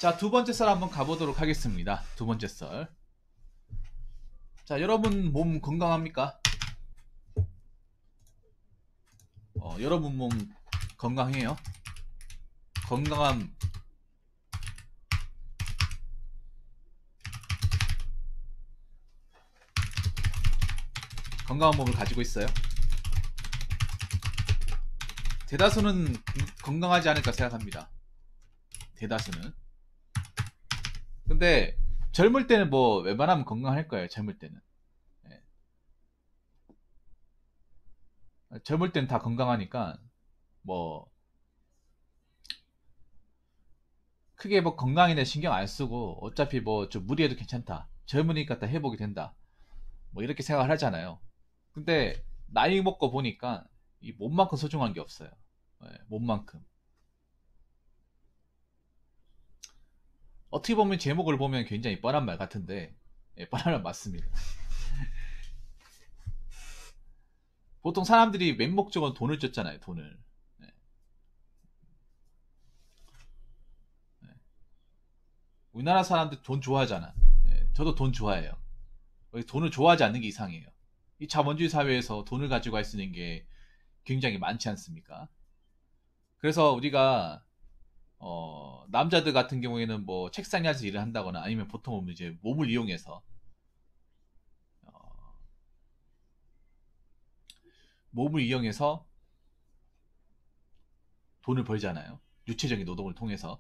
자, 두 번째 썰 한번 가보도록 하겠습니다. 두 번째 썰. 자, 여러분 몸 건강합니까? 여러분 몸 건강해요? 건강한 몸을 가지고 있어요? 대다수는 건강하지 않을까 생각합니다. 대다수는. 근데 젊을 때는 뭐 웬만하면 건강할 거예요. 젊을 때는. 예. 젊을 때는 다 건강하니까 뭐 크게 뭐 건강에 대해 신경 안 쓰고 어차피 뭐 좀 무리해도 괜찮다. 젊으니까 다 회복이 된다. 뭐 이렇게 생각을 하잖아요. 근데 나이 먹고 보니까 이 몸만큼 소중한 게 없어요. 예, 몸만큼. 어떻게 보면 제목을 보면 굉장히 뻔한 말 같은데, 예, 뻔한 말 맞습니다. 보통 사람들이 맨 목적은 돈을 쫓잖아요. 돈을. 예. 예. 우리나라 사람들 돈 좋아하잖아. 예, 저도 돈 좋아해요. 돈을 좋아하지 않는 게 이상해요. 이 자본주의 사회에서 돈을 가지고 할 수 있는 게 굉장히 많지 않습니까? 그래서 우리가 남자들 같은 경우에는 뭐 책상에 앉아서 일을 한다거나 아니면 보통은 이제 몸을 이용해서 어, 몸을 이용해서 돈을 벌잖아요. 유체적인 노동을 통해서.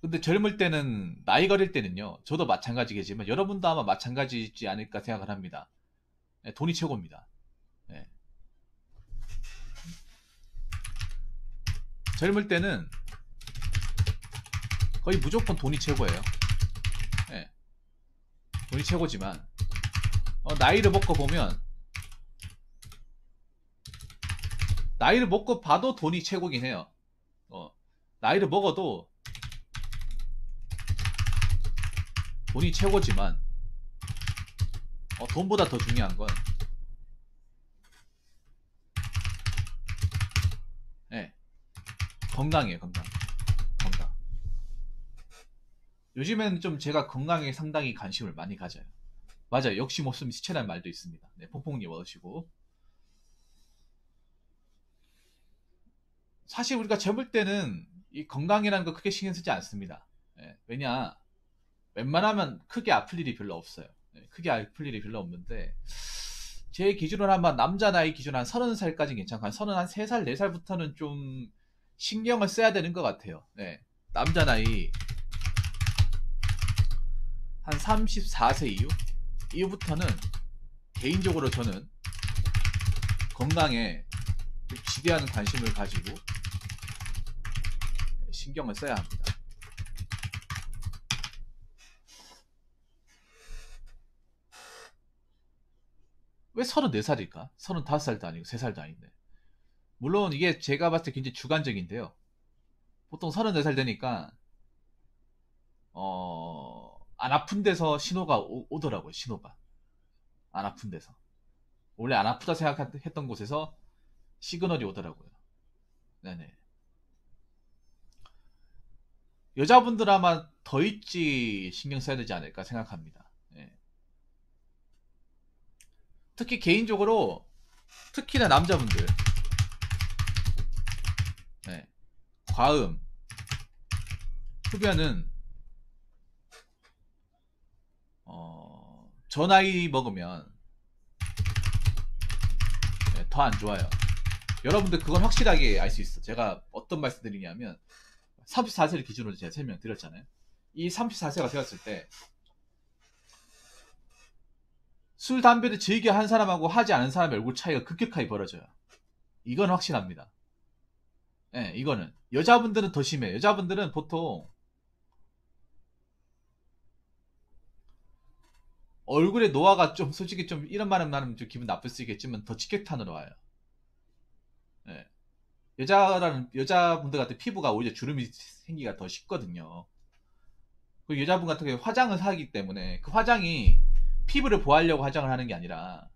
근데 젊을 때는 나이 어릴 때는요. 저도 마찬가지겠지만 여러분도 아마 마찬가지지 않을까 생각을 합니다. 예, 돈이 최고입니다. 예. 젊을 때는 거의 무조건 돈이 최고예요. 예. 돈이 최고지만 나이를 먹고 보면 나이를 먹고 봐도 돈이 최고긴 해요. 나이를 먹어도 돈이 최고지만 돈보다 더 중요한 건 예, 건강이에요. 건강. 요즘에는 좀 제가 건강에 상당히 관심을 많이 가져요. 맞아요. 역시 목숨이 시체라는 말도 있습니다. 네, 퐁퐁님 얻으시고. 사실 우리가 젊을 때는 이 건강이라는 거 크게 신경 쓰지 않습니다. 예, 왜냐, 웬만하면 크게 아플 일이 별로 없어요. 예, 크게 아플 일이 별로 없는데, 제 기준으로 하면 남자 나이 기준 한 30살까지는 괜찮고, 한 33살, 4살부터는 좀 신경을 써야 되는 것 같아요. 네, 남자 나이 한 34세 이후부터는 개인적으로 저는 건강에 지대한 관심을 가지고 신경을 써야 합니다. 왜 34살일까? 35살도 아니고 3살도 아닌데. 물론 이게 제가 봤을 때 굉장히 주관적인데요. 보통 34살 되니까 안 아픈 데서 신호가 오더라고요. 신호가. 안 아픈 데서. 원래 안 아프다 생각했던 곳에서 시그널이 오더라고요. 네네. 여자분들 아마 더 있지 신경 써야 되지 않을까 생각합니다. 예. 특히 개인적으로 특히나 남자분들 예. 과음, 흡연은 저 나이 먹으면 예, 더 안 좋아요. 여러분들 그건 확실하게 알 수 있어. 제가 어떤 말씀 드리냐면 34세를 기준으로 제가 설명드렸잖아요. 이 34세가 되었을 때 술, 담배를 즐겨 한 사람하고 하지 않은 사람의 얼굴 차이가 급격하게 벌어져요. 이건 확실합니다. 예, 이거는. 여자분들은 더 심해요. 여자분들은 보통 얼굴에 노화가 좀 솔직히 좀 이런 말은 나는 좀 기분 나쁠 수 있겠지만 더 직격탄으로 와요. 예. 여자분들 같은 피부가 오히려 주름이 생기기가 더 쉽거든요. 그 여자분 같은 경우에 화장을 하기 때문에 그 화장이 피부를 보호하려고 화장을 하는 게 아니라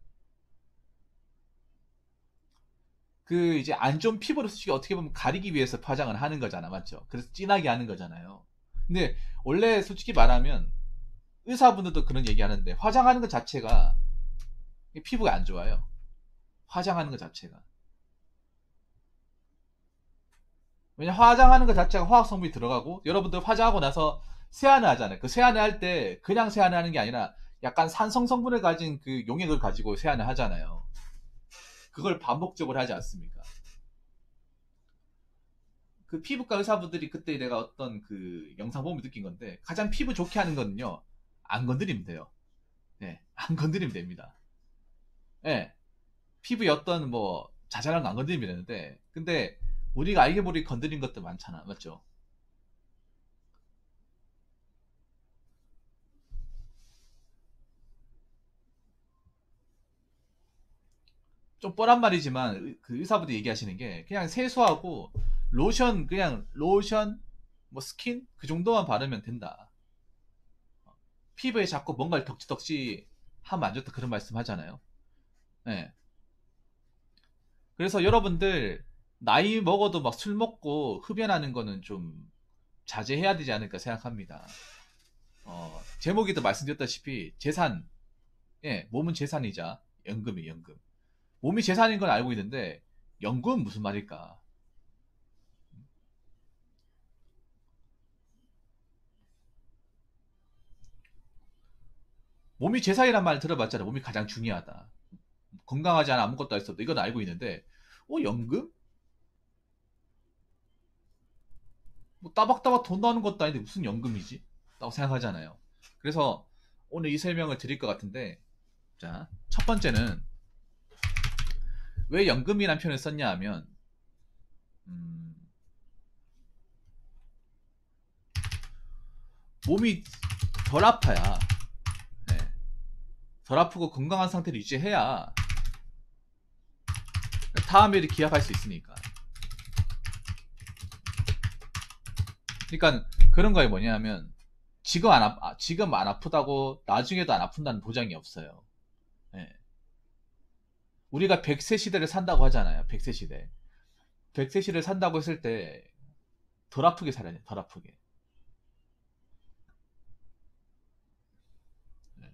그 이제 안 좋은 피부를 솔직히 어떻게 보면 가리기 위해서 화장을 하는 거잖아, 맞죠? 그래서 진하게 하는 거잖아요. 근데 원래 솔직히 말하면 의사분들도 그런 얘기 하는데 화장하는 것 자체가 피부가 안 좋아요. 화장하는 것 자체가. 왜냐 화장하는 것 자체가 화학 성분이 들어가고 여러분들 화장하고 나서 세안을 하잖아요. 그 세안을 할 때 그냥 세안을 하는 게 아니라 약간 산성 성분을 가진 그 용액을 가지고 세안을 하잖아요. 그걸 반복적으로 하지 않습니까? 그 피부과 의사분들이 그때 내가 어떤 그 영상 보면 느낀 건데 가장 피부 좋게 하는 거는요. 안 건드리면 돼요. 네, 안 건드리면 됩니다. 네, 피부에 어떤 뭐 자잘한 거 안 건드리면 되는데 근데 우리가 알게 모르게 건드린 것도 많잖아, 맞죠? 좀 뻔한 말이지만 그 의사분들이 얘기하시는 게 그냥 세수하고 로션 그냥 로션 뭐 스킨 그 정도만 바르면 된다. 피부에 자꾸 뭔가를 덕지덕지 하면 안 좋다 그런 말씀 하잖아요. 네. 그래서 여러분들 나이 먹어도 막 술 먹고 흡연하는 거는 좀 자제해야 되지 않을까 생각합니다. 제목에도 말씀드렸다시피 재산, 예, 몸은 재산이자 연금이 연금. 몸이 재산인 건 알고 있는데 연금은 무슨 말일까? 몸이 재산이란 말 들어봤잖아. 몸이 가장 중요하다. 건강하지 않아 아무것도 할 수 없다. 이건 알고 있는데, 연금? 뭐 따박따박 돈 나오는 것도 아닌데 무슨 연금이지? 라고 생각하잖아요. 그래서 오늘 이 설명을 드릴 것 같은데, 자, 첫 번째는 왜 연금이란 표현을 썼냐 하면, 음, 몸이 덜 아파야, 네, 덜 아프고 건강한 상태를 유지해야 다음 일을 기약할 수 있으니까. 그러니까 그런 거에 뭐냐면 지금 안 아프다고 나중에도 안 아픈다는 보장이 없어요. 예. 우리가 100세 시대를 산다고 하잖아요. 100세 시대. 100세 시대를 산다고 했을 때 덜 아프게 살아야 돼. 덜 아프게. 예.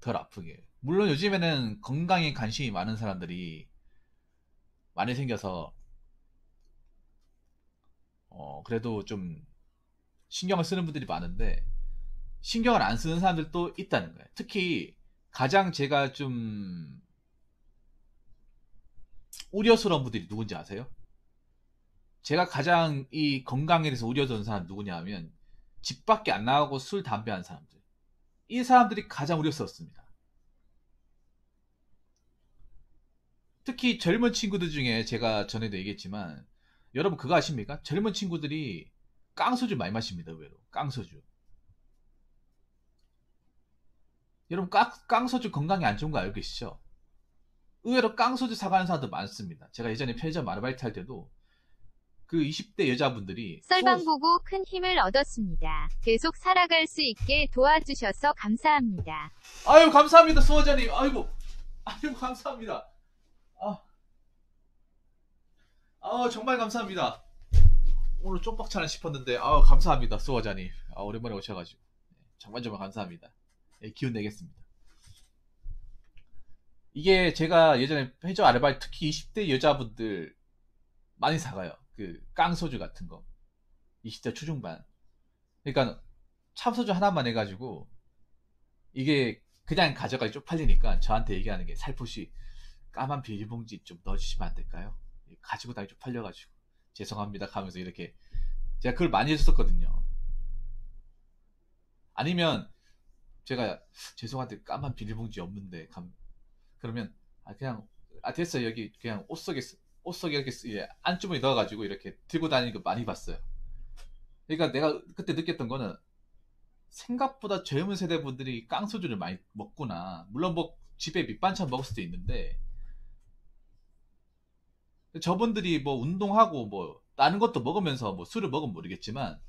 덜 아프게. 물론 요즘에는 건강에 관심이 많은 사람들이 많이 생겨서 그래도 좀 신경을 쓰는 분들이 많은데 신경을 안 쓰는 사람들도 있다는 거예요. 특히 가장 제가 좀 우려스러운 분들이 누군지 아세요? 제가 가장 이 건강에 대해서 우려되는 사람 누구냐 하면 집 밖에 안 나가고 술, 담배 하는 사람들. 이 사람들이 가장 우려스럽습니다. 특히 젊은 친구들 중에 제가 전에도 얘기했지만 여러분 그거 아십니까? 젊은 친구들이 깡소주 많이 마십니다. 의외로. 깡소주. 여러분 깡소주 건강에 안 좋은 거 알고 계시죠? 의외로 깡소주 사가는 사람도 많습니다. 제가 예전에 편의점 아르바이트 할 때도 그 20대 여자분들이 썰방 보고 큰 힘을 얻었습니다. 계속 살아갈 수 있게 도와주셔서 감사합니다. 아유 감사합니다 수호자님. 아이고 감사합니다. 아, 정말 감사합니다. 오늘 쪽박차나 싶었는데 감사합니다 수호자님. 오랜만에 오셔가지고 정말 정말 감사합니다. 기운 내겠습니다. 이게 제가 예전에 편의점 아르바이트 특히 20대 여자분들 많이 사가요. 그 깡소주 같은 거. 20대 초중반. 그러니까 참소주 하나만 해가지고 이게 그냥 가져가기 쪽팔리니까 저한테 얘기하는 게 살포시 까만 비닐봉지 좀 넣어주시면 안 될까요? 가지고 다니기 쪽팔려가지고 죄송합니다 하면서 이렇게 제가 그걸 많이 해줬었거든요. 아니면 제가 죄송한데 까만 비닐봉지 없는데 그러면 그냥 됐어요 여기 그냥 옷속에 이렇게 안주머니 넣어가지고 이렇게 들고 다니는 거 많이 봤어요. 그러니까 내가 그때 느꼈던 거는 생각보다 젊은 세대 분들이 깡소주를 많이 먹구나. 물론 뭐 집에 밑반찬 먹을 수도 있는데 저분들이 뭐 운동하고 뭐 다른 것도 먹으면서 뭐 술을 먹으면 모르겠지만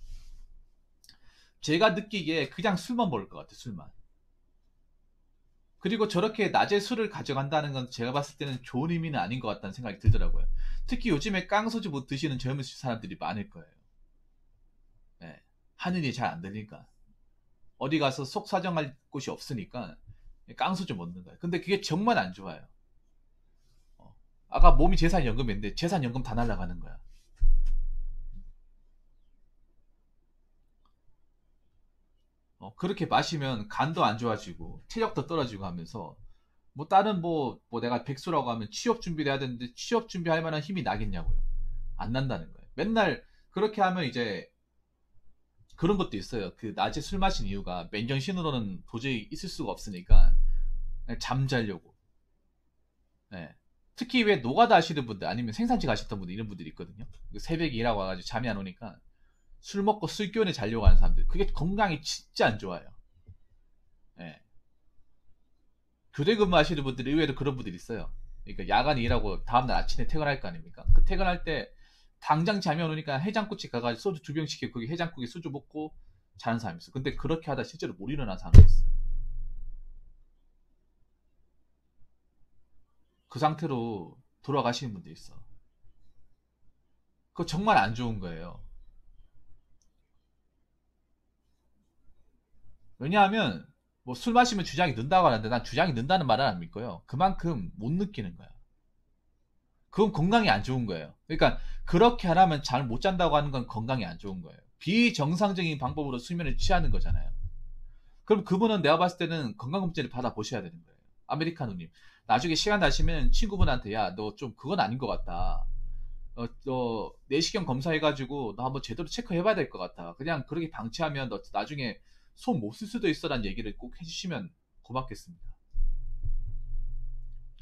제가 느끼기에 그냥 술만 먹을 것 같아 술만. 그리고 저렇게 낮에 술을 가져간다는 건 제가 봤을 때는 좋은 의미는 아닌 것 같다는 생각이 들더라고요. 특히 요즘에 깡소주 못 드시는 젊은 사람들이 많을 거예요. 예. 하는 일이 잘 안 되니까. 어디 가서 속 사정할 곳이 없으니까 깡소주 먹는 거예요. 근데 그게 정말 안 좋아요. 아까 몸이 재산연금인데 재산연금 다 날라가는 거야. 그렇게 마시면 간도 안 좋아지고 체력도 떨어지고 하면서 뭐 다른 뭐 내가 백수라고 하면 취업 준비를 해야 되는데 취업 준비할 만한 힘이 나겠냐고요. 안 난다는 거예요. 맨날 그렇게 하면 이제 그런 것도 있어요. 그 낮에 술 마신 이유가 맨정신으로는 도저히 있을 수가 없으니까 그냥 잠자려고. 네. 특히 왜 노가다 하시는 분들 아니면 생산직 하셨던 분들 이런 분들이 있거든요. 그 새벽에 일하고 와가지고 잠이 안 오니까 술 먹고 술 기운에 자려고 하는 사람들. 그게 건강이 진짜 안 좋아요. 예. 교대 근무하시는 분들이 의외로 그런 분들이 있어요. 그러니까 야간 일하고 다음날 아침에 퇴근할 거 아닙니까? 그 퇴근할 때 당장 잠이 안 오니까 해장국집 가가지고 소주 2병 시키고 거기 해장국에 소주 먹고 자는 사람이 있어. 근데 그렇게 하다 실제로 못 일어난 사람이 있어요. 그 상태로 돌아가시는 분도 있어. 그거 정말 안 좋은 거예요. 왜냐하면 뭐 술 마시면 주량이 는다고 하는데 난 주량이 는다는 말은 안 믿고요. 그만큼 못 느끼는 거야. 그건 건강이 안 좋은 거예요. 그러니까 그렇게 하면 잠을 못 잔다고 하는 건 건강이 안 좋은 거예요. 비정상적인 방법으로 수면을 취하는 거잖아요. 그럼 그분은 내가 봤을 때는 건강검진을 받아보셔야 되는 거예요. 아메리카노님. 나중에 시간 나시면 친구분한테 야, 너 좀 그건 아닌 것 같다. 너 내시경 검사해가지고 너 한번 제대로 체크해봐야 될 것 같아. 그냥 그렇게 방치하면 너 나중에 손 못 쓸 수도 있어라는 얘기를 꼭 해주시면 고맙겠습니다.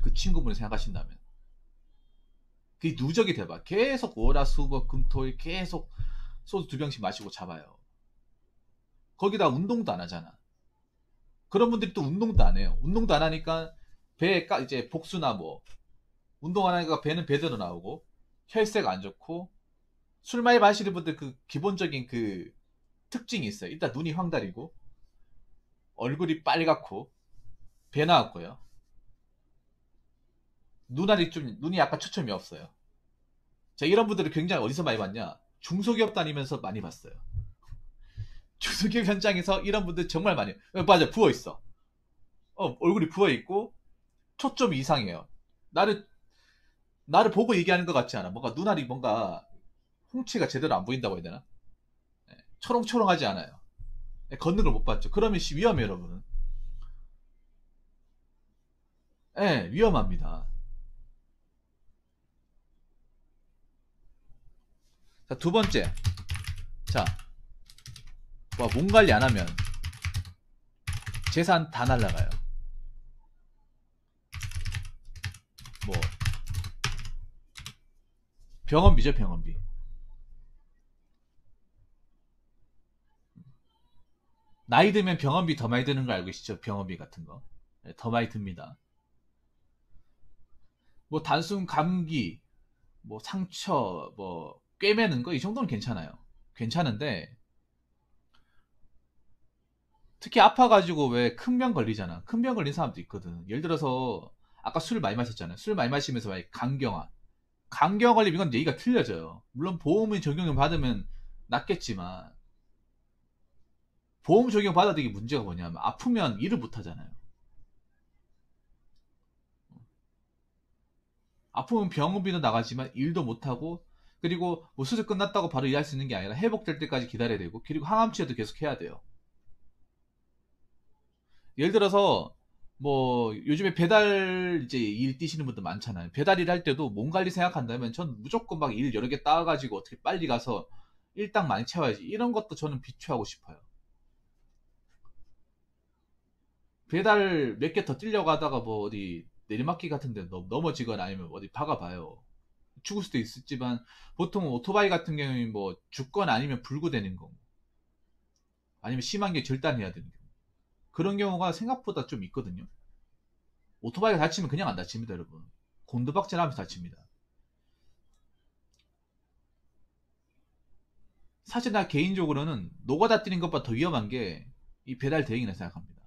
그 친구분이 생각하신다면. 그게 누적이 돼봐. 계속 월화수목 금토일 계속 소주 2병씩 마시고 잡아요. 거기다 운동도 안 하잖아. 그런 분들이 또 운동도 안 해요. 운동도 안 하니까 배에 이제 복수나 뭐 운동 안 하니까 배는 배대로 나오고 혈색 안 좋고 술 많이 마시는 분들 그 기본적인 그 특징이 있어요. 일단 눈이 황달이고 얼굴이 빨갛고 배 나왔고요. 눈이 약간 초점이 없어요. 자, 이런 분들을 굉장히 어디서 많이 봤냐? 중소기업 다니면서 많이 봤어요. 중소기업 현장에서 이런 분들 정말 많이. 맞아, 부어 있어. 얼굴이 부어 있고 초점이 이상해요. 나를 나를 보고 얘기하는 것 같지 않아. 뭔가 눈알이 뭔가 홍치가 제대로 안 보인다고 해야 되나? 초롱초롱하지 않아요. 걷는 걸 못 봤죠. 그러면 위험해요, 여러분. 예, 위험합니다. 자, 두 번째. 자, 몸 관리 안 하면 재산 다 날라가요. 뭐, 병원비죠, 병원비. 나이 들면 병원비 더 많이 드는 거 알고 계시죠? 병원비 같은 거. 더 많이 듭니다. 뭐, 단순 감기, 뭐, 상처, 뭐, 꿰매는 거, 이 정도는 괜찮아요. 괜찮은데, 특히 아파가지고 왜 큰 병 걸리잖아. 큰 병 걸린 사람도 있거든. 예를 들어서 아까 술 많이 마셨잖아요. 술 많이 마시면서 만약 간경화. 간경화 걸리면 이건 얘기가 틀려져요. 물론 보험의 적용을 받으면 낫겠지만 보험 적용 받아도 이게 문제가 뭐냐면 아프면 일을 못 하잖아요. 아프면 병원비도 나가지만 일도 못 하고 그리고 뭐 수술 끝났다고 바로 일할 수 있는 게 아니라 회복될 때까지 기다려야 되고 그리고 항암 치료도 계속 해야 돼요. 예를 들어서 뭐 요즘에 배달 이제 일 뛰시는 분들 많잖아요. 배달 일 할 때도 몸 관리 생각한다면 전 무조건 막 일 여러 개 따가지고 어떻게 빨리 가서 일당 많이 채워야지. 이런 것도 저는 비추하고 싶어요. 배달 몇 개 더 뛰려고 하다가 뭐 어디 내리막길 같은 데 넘어지거나 아니면 어디 박아봐요. 죽을 수도 있지만 보통 오토바이 같은 경우는 뭐 죽거나 아니면 불구되는 거 아니면 심한 게 절단해야 되는 경우 그런 경우가 생각보다 좀 있거든요. 오토바이가 다치면 그냥 안 다칩니다, 여러분. 곤두박질 하면서 다칩니다. 사실 나 개인적으로는 노가다 뛰는 것보다 더 위험한 게 이 배달 대행이라 생각합니다.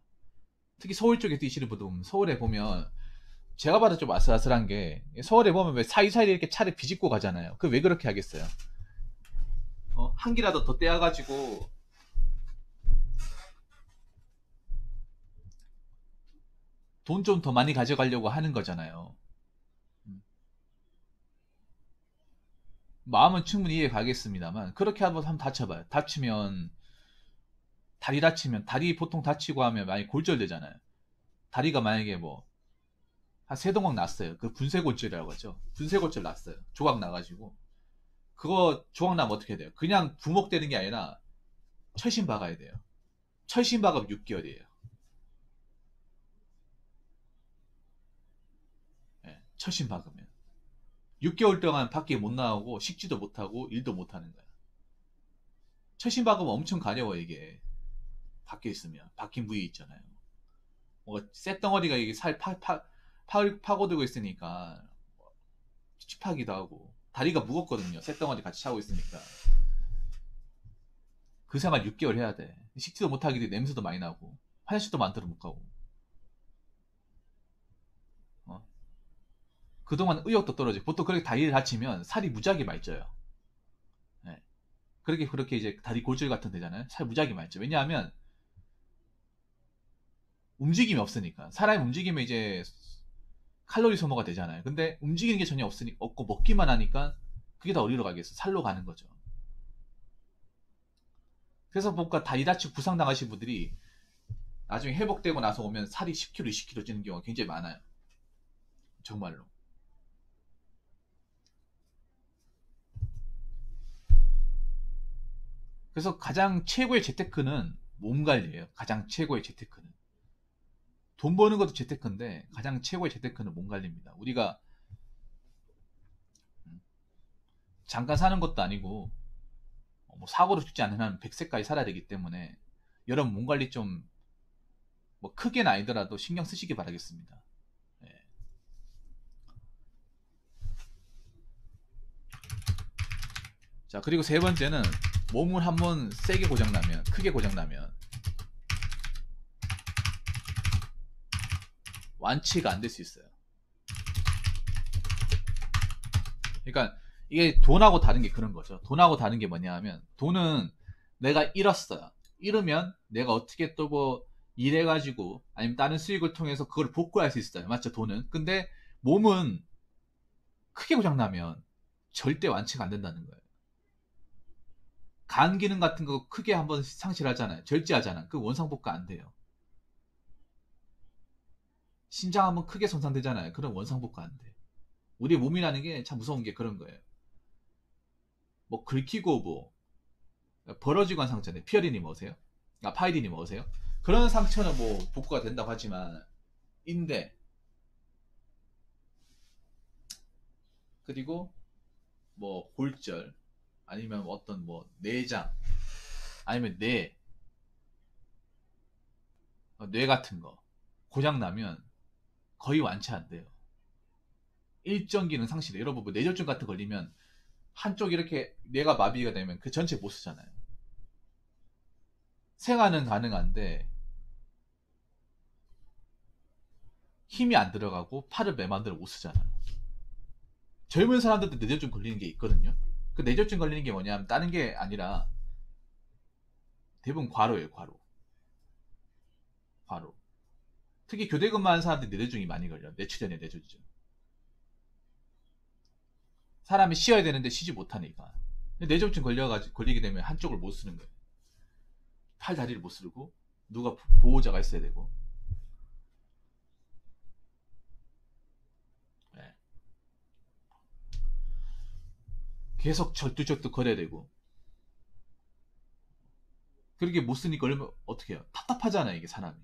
특히 서울 쪽에 뛰시는 분들, 서울에 보면 제가 봐도 좀 아슬아슬한 게, 서울에 보면 왜 사이사이 이렇게 차를 비집고 가잖아요. 그 왜 그렇게 하겠어요? 한 기라도 더 떼어가지고 돈 좀 더 많이 가져가려고 하는 거잖아요. 마음은 충분히 이해 가겠습니다만, 그렇게 한번 다쳐봐요. 다리 보통 다치고 하면 많이 골절되잖아요. 다리가 만약에 뭐 한 세 동강 났어요. 그 분쇄골절이라고 하죠. 분쇄골절 났어요. 조각 나가지고 그거 조각 나면 어떻게 돼요? 그냥 부목되는 게 아니라 철심 박아야 돼요. 철심 박으면 6개월이에요. 철심 박으면 6개월 동안 밖에 못 나오고 식지도 못하고 일도 못하는 거야. 철심 박으면 엄청 가려워 이게. 밖에 있으면 박힌 부위 있잖아요. 뭔가 쇳덩어리가 이게 파고들고 있으니까 찝찝하기도 하고, 다리가 무겁거든요. 쇳덩어리 같이 차고 있으니까. 그 생활 6개월 해야 돼. 식지도 못하기 때문에 냄새도 많이 나고 화장실도 많도록 못 가고. 그동안 의욕도 떨어지고. 보통 그렇게 다리를 다치면 살이 무지하게 많이 쪄요. 네. 그렇게 이제 다리 골절 같은 데잖아요. 살 무지하게 많이 쪄. 왜냐하면 움직임이 없으니까. 사람이 움직이면 이제 칼로리 소모가 되잖아요. 근데 움직이는 게 전혀 없고 먹기만 하니까 그게 다 어디로 가겠어? 살로 가는 거죠. 그래서 뭔가 다리 다치고 부상당하신 분들이 나중에 회복되고 나서 오면 살이 10kg, 20kg 찌는 경우가 굉장히 많아요. 정말로. 그래서 가장 최고의 재테크는 몸 관리예요. 가장 최고의 재테크는. 돈 버는 것도 재테크인데 가장 최고의 재테크는 몸 관리입니다. 우리가 잠깐 사는 것도 아니고 뭐 사고로 죽지 않는 한 100세까지 살아야 되기 때문에 여러분 몸 관리 좀 뭐 크게는 아니더라도 신경 쓰시기 바라겠습니다. 네. 자, 그리고 세 번째는 몸을 한번 세게 고장나면, 크게 고장나면 완치가 안 될 수 있어요. 그러니까 이게 돈하고 다른 게 그런 거죠. 돈하고 다른 게 뭐냐 하면, 돈은 내가 잃었어요. 잃으면 내가 어떻게 또 뭐 일해가지고 아니면 다른 수익을 통해서 그걸 복구할 수 있어요. 맞죠? 돈은. 근데 몸은 크게 고장나면 절대 완치가 안 된다는 거예요. 간 기능 같은 거 크게 한번 상실하잖아요. 절제하잖아. 그 원상복구 안 돼요. 신장 한번 크게 손상되잖아요. 그럼 원상복구 안 돼. 우리 몸이라는 게 참 무서운 게 그런 거예요. 뭐 긁히고 뭐 벌어지고 한 상처네. 피어리님 어세요? 파이디님 어세요? 그런 상처는 뭐 복구가 된다고 하지만 인대, 그리고 뭐 골절, 아니면 어떤 뭐 내장, 아니면 뇌 같은 거 고장 나면 거의 완치 안 돼요. 일정 기능 상실해. 여러분 뭐 뇌졸중 같은 거 걸리면 한쪽 이렇게 뇌가 마비가 되면 그 전체 못 쓰잖아요. 생활은 가능한데 힘이 안 들어가고 팔을 내 마음대로 못 쓰잖아요. 젊은 사람들도 뇌졸중 걸리는 게 있거든요. 그 뇌졸중 걸리는 게 뭐냐면 다른 게 아니라 대부분 과로예요. 과로. 특히 교대 근무하는 사람들이 뇌졸중이 많이 걸려요. 뇌출혈이나 뇌졸중. 사람이 쉬어야 되는데 쉬지 못하니까. 뇌졸중 걸리게 되면 한쪽을 못 쓰는 거예요. 팔, 다리를 못 쓰고 누가 보호자가 있어야 되고. 네. 계속 절뚝절뚝 거려야 되고. 그렇게 못 쓰니까 걸리면 어떻게 해요? 답답하잖아요, 이게 사람이.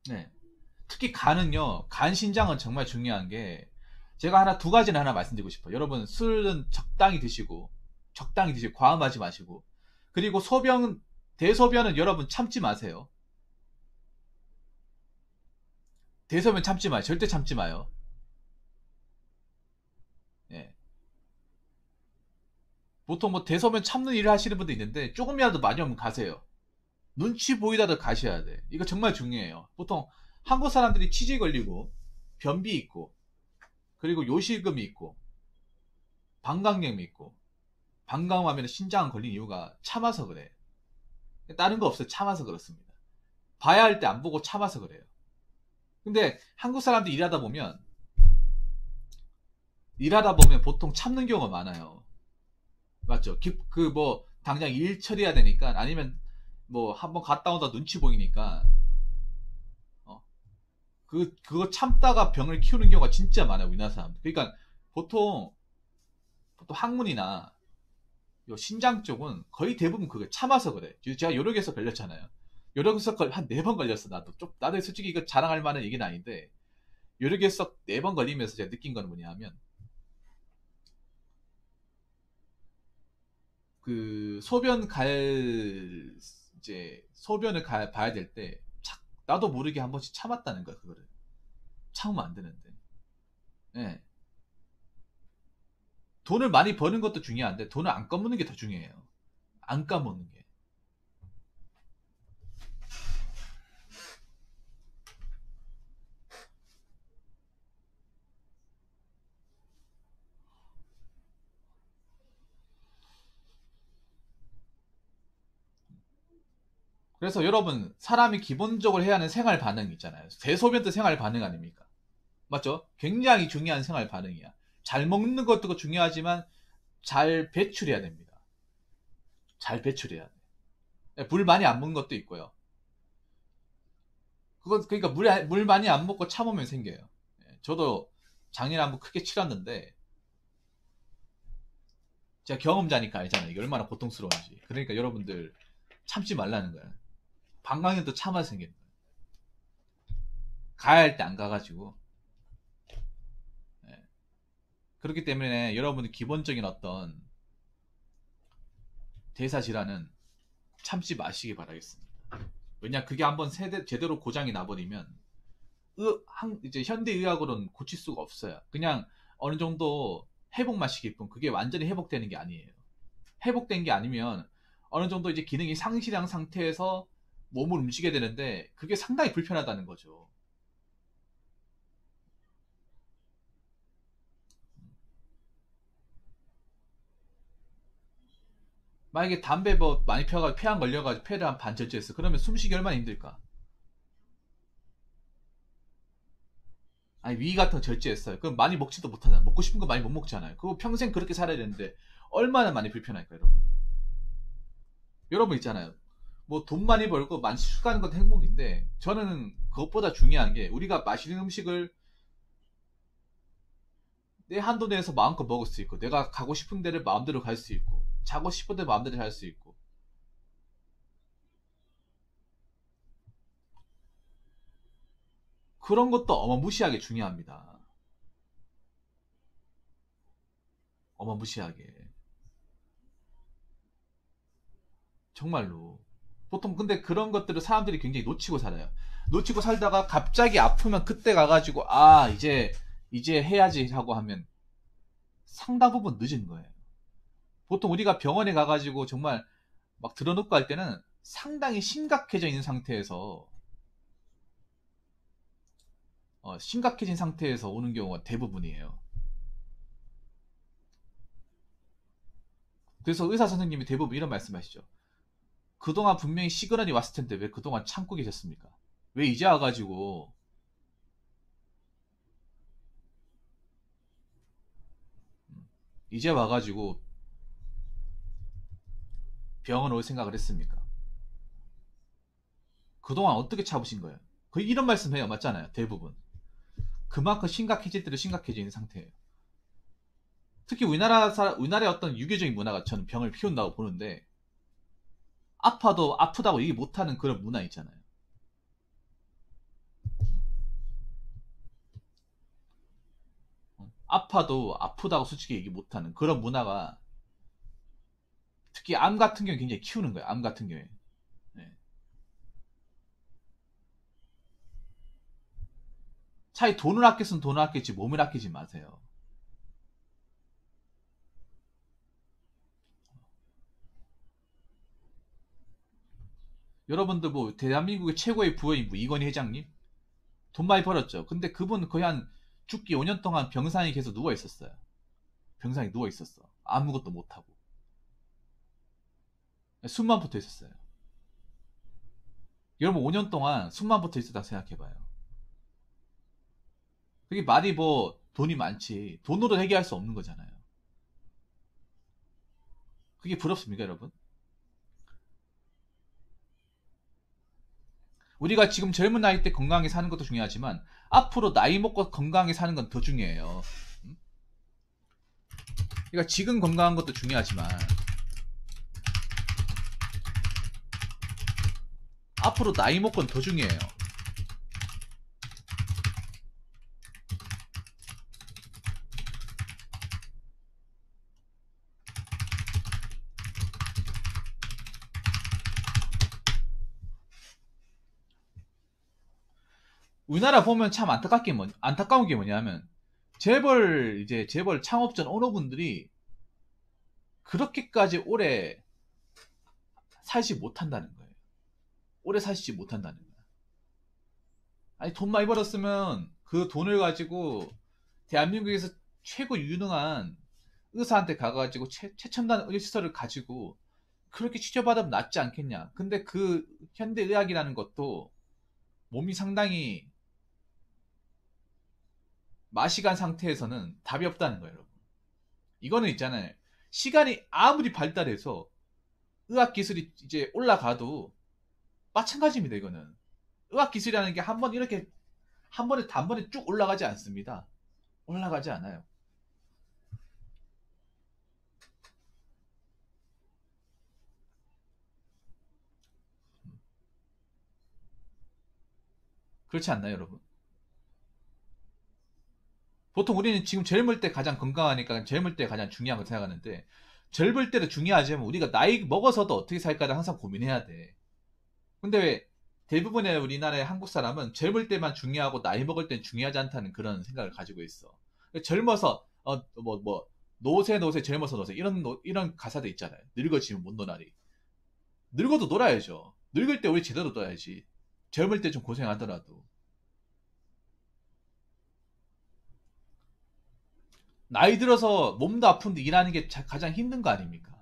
네. 특히 간은요, 간 신장은 정말 중요한 게, 제가 두 가지는 하나 말씀드리고 싶어요. 여러분, 술은 적당히 드시고 과음하지 마시고, 그리고 대소변은 여러분 참지 마세요. 대소변 참지 마요. 절대 참지 마요. 예. 보통 뭐 대소변 참는 일을 하시는 분도 있는데, 조금이라도 많이 오면 가세요. 눈치 보이다도 가셔야 돼. 이거 정말 중요해요. 보통 한국 사람들이 치질 걸리고 변비 있고 그리고 요실금이 있고 방광염이 있고 방광하면 신장 걸린 이유가 참아서 그래. 다른 거 없어요. 참아서 그렇습니다. 봐야 할 때 안 보고 참아서 그래요. 근데 한국 사람들이 일하다 보면 보통 참는 경우가 많아요. 맞죠? 그 뭐 당장 일 처리해야 되니까 아니면 뭐 한번 갔다 오다 눈치 보이니까 어, 그거 참다가 병을 키우는 경우가 진짜 많아요. 우리나라 사람들. 그러니까 보통 항문이나 요 신장 쪽은 거의 대부분 그거 참아서 그래. 제가 요력에서 걸렸잖아요. 요력에서 한 4번 걸렸어. 나도 솔직히 이거 자랑할 만한 얘기는 아닌데 요력에서 4번 걸리면서 제가 느낀 건 뭐냐 하면 그 소변을 봐야 될 때 나도 모르게 한 번씩 참았다는 거야. 그거를 참으면 안 되는데. 예. 돈을 많이 버는 것도 중요한데 돈을 안 까먹는 게 더 중요해요. 안 까먹는 게. 그래서 여러분 사람이 기본적으로 해야 하는 생활 반응 있잖아요. 대소변도 생활 반응 아닙니까? 맞죠? 굉장히 중요한 생활 반응이야. 잘 먹는 것도 중요하지만 잘 배출해야 됩니다. 잘 배출해야 돼. 물 많이 안 먹는 것도 있고요. 그러니까 물 많이 안 먹고 참으면 생겨요. 저도 작년에 한번 크게 치렀는데 제가 경험자니까 알잖아요. 이게 얼마나 고통스러운지. 그러니까 여러분들 참지 말라는 거야. 방광염도 참아서 생기는 거야. 가야 할 때 안 가가지고. 예. 그렇기 때문에 여러분들 기본적인 어떤 대사 질환은 참지 마시기 바라겠습니다. 왜냐 그게 한번 제대로 고장이 나버리면 이제 현대의학으로는 고칠 수가 없어요. 그냥 어느 정도 회복만 시킬 뿐 그게 완전히 회복되는 게 아니에요. 회복된 게 아니면 어느 정도 이제 기능이 상실한 상태에서 몸을 움직여야 되는데 그게 상당히 불편하다는 거죠. 만약에 담배 뭐 많이 펴가지고 폐암 걸려가지고 폐를 한 반 절제했어. 그러면 숨쉬기 얼마나 힘들까? 아니 위 같은 거 절제했어요. 그럼 많이 먹지도 못하잖아. 먹고 싶은 거 많이 못 먹잖아요. 그거 평생 그렇게 살아야 되는데 얼마나 많이 불편할까 여러분. 여러분 있잖아요. 뭐 돈 많이 벌고 많이 수가는 건 행복인데 저는 그것보다 중요한 게 우리가 맛있는 음식을 내 한도 내에서 마음껏 먹을 수 있고 내가 가고 싶은 데를 마음대로 갈 수 있고 자고 싶은 데 마음대로 잘 수 있고 그런 것도 어마무시하게 중요합니다. 어마무시하게. 정말로. 보통 근데 그런 것들을 사람들이 굉장히 놓치고 살아요. 놓치고 살다가 갑자기 아프면 그때 가가지고 아 이제 해야지 하고 하면 상당 부분 늦은 거예요. 보통 우리가 병원에 가가지고 정말 막 들어눕고 할 때는 상당히 심각해져 있는 상태에서 심각해진 상태에서 오는 경우가 대부분이에요. 그래서 의사 선생님이 대부분 이런 말씀하시죠. 그동안 분명히 시그널이 왔을 텐데 왜 그동안 참고 계셨습니까? 왜 이제 와가지고 이제 와가지고 병원 올 생각을 했습니까? 그동안 어떻게 참으신 거예요? 거의 이런 말씀 해요. 맞잖아요. 대부분. 그만큼 심각해질 때도 심각해지는 상태예요. 특히 우리나라의 어떤 유교적인 문화가 저는 병을 피운다고 보는데 아파도 아프다고 얘기 못하는 그런 문화 있잖아요. 아파도 아프다고 솔직히 얘기 못하는 그런 문화가 특히 암 같은 경우에 굉장히 키우는 거예요. 암 같은 경우에. 네. 차라리 돈을 아꼈으면 돈을 아낄지 몸을 아끼지 마세요. 여러분들 뭐 대한민국의 최고의 부여인 뭐 이건희 회장님 돈 많이 벌었죠. 근데 그분 거의 한 죽기 5년 동안 병상에 계속 누워 있었어요. 병상에 누워 있었어. 아무것도 못 하고 숨만 붙어 있었어요. 여러분 5년 동안 숨만 붙어 있었다 생각해봐요. 그게 말이 뭐 돈이 많지 돈으로 해결할 수 없는 거잖아요. 그게 부럽습니까 여러분? 우리가 지금 젊은 나이 때 건강하게 사는 것도 중요하지만 앞으로 나이 먹고 건강하게 사는 건 더 중요해요. 그러니까 지금 건강한 것도 중요하지만 앞으로 나이 먹고는 더 중요해요. 우리나라 보면 참 안타까운 게 뭐냐면 재벌 창업전 오너분들이 그렇게까지 오래 살지 못한다는 거예요. 오래 사시지 못한다는 거예요. 아니 돈 많이 벌었으면 그 돈을 가지고 대한민국에서 최고 유능한 의사한테 가가지고 최첨단 의료시설을 가지고 그렇게 치료받으면 낫지 않겠냐. 근데 그 현대의학이라는 것도 몸이 상당히 맛이 간 상태에서는 답이 없다는 거예요, 여러분. 이거는 있잖아요. 시간이 아무리 발달해서 의학 기술이 이제 올라가도 마찬가지입니다, 이거는. 의학 기술이라는 게 한 번 이렇게 한 번에 단번에 쭉 올라가지 않습니다. 올라가지 않아요. 그렇지 않나요, 여러분? 보통 우리는 지금 젊을 때 가장 건강하니까 젊을 때 가장 중요한 거 생각하는데 젊을 때도 중요하지만 우리가 나이 먹어서도 어떻게 살까를 항상 고민해야 돼. 근데 왜 대부분의 우리나라의 한국 사람은 젊을 때만 중요하고 나이 먹을 땐 중요하지 않다는 그런 생각을 가지고 있어. 젊어서 노세 젊어서 노세 이런 가사도 있잖아요. 늙어지면 못 노나리. 늙어도 놀아야죠. 늙을 때 우리 제대로 놀아야지. 젊을 때 좀 고생하더라도. 나이 들어서 몸도 아픈데 일하는 게 가장 힘든 거 아닙니까?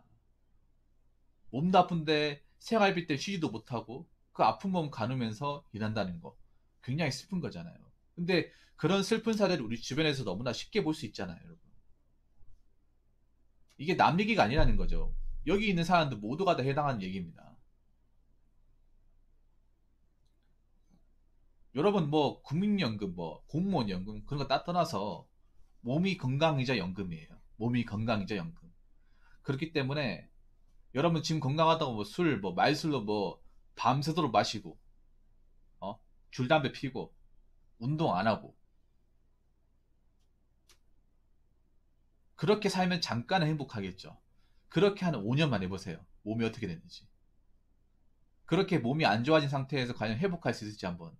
몸도 아픈데 생활비 때 쉬지도 못하고 그 아픈 몸 가누면서 일한다는 거 굉장히 슬픈 거잖아요. 근데 그런 슬픈 사례를 우리 주변에서 너무나 쉽게 볼 수 있잖아요, 여러분. 이게 남 얘기가 아니라는 거죠. 여기 있는 사람들 모두가 다 해당하는 얘기입니다. 여러분 뭐 국민연금 뭐 공무원 연금 그런 거 다 떠나서 몸이 건강이자 연금이에요. 몸이 건강이자 연금. 그렇기 때문에 여러분 지금 건강하다고 뭐 술, 뭐 말술로 뭐 밤새도록 마시고, 어? 줄 담배 피고, 운동 안 하고, 그렇게 살면 잠깐은 행복하겠죠. 그렇게 한 5년만 해보세요. 몸이 어떻게 됐는지. 그렇게 몸이 안 좋아진 상태에서 과연 회복할 수 있을지 한번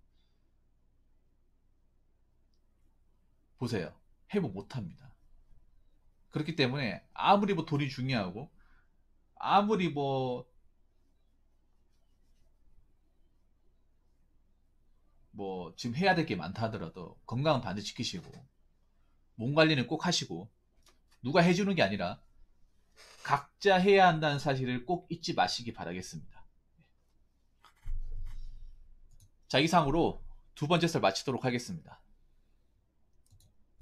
보세요. 회복 못 합니다. 그렇기 때문에 아무리 뭐 돈이 중요하고, 아무리 뭐 지금 해야 될 게 많다 하더라도 건강은 반드시 지키시고, 몸 관리는 꼭 하시고, 누가 해주는 게 아니라 각자 해야 한다는 사실을 꼭 잊지 마시기 바라겠습니다. 자, 이상으로 두 번째 썰 마치도록 하겠습니다.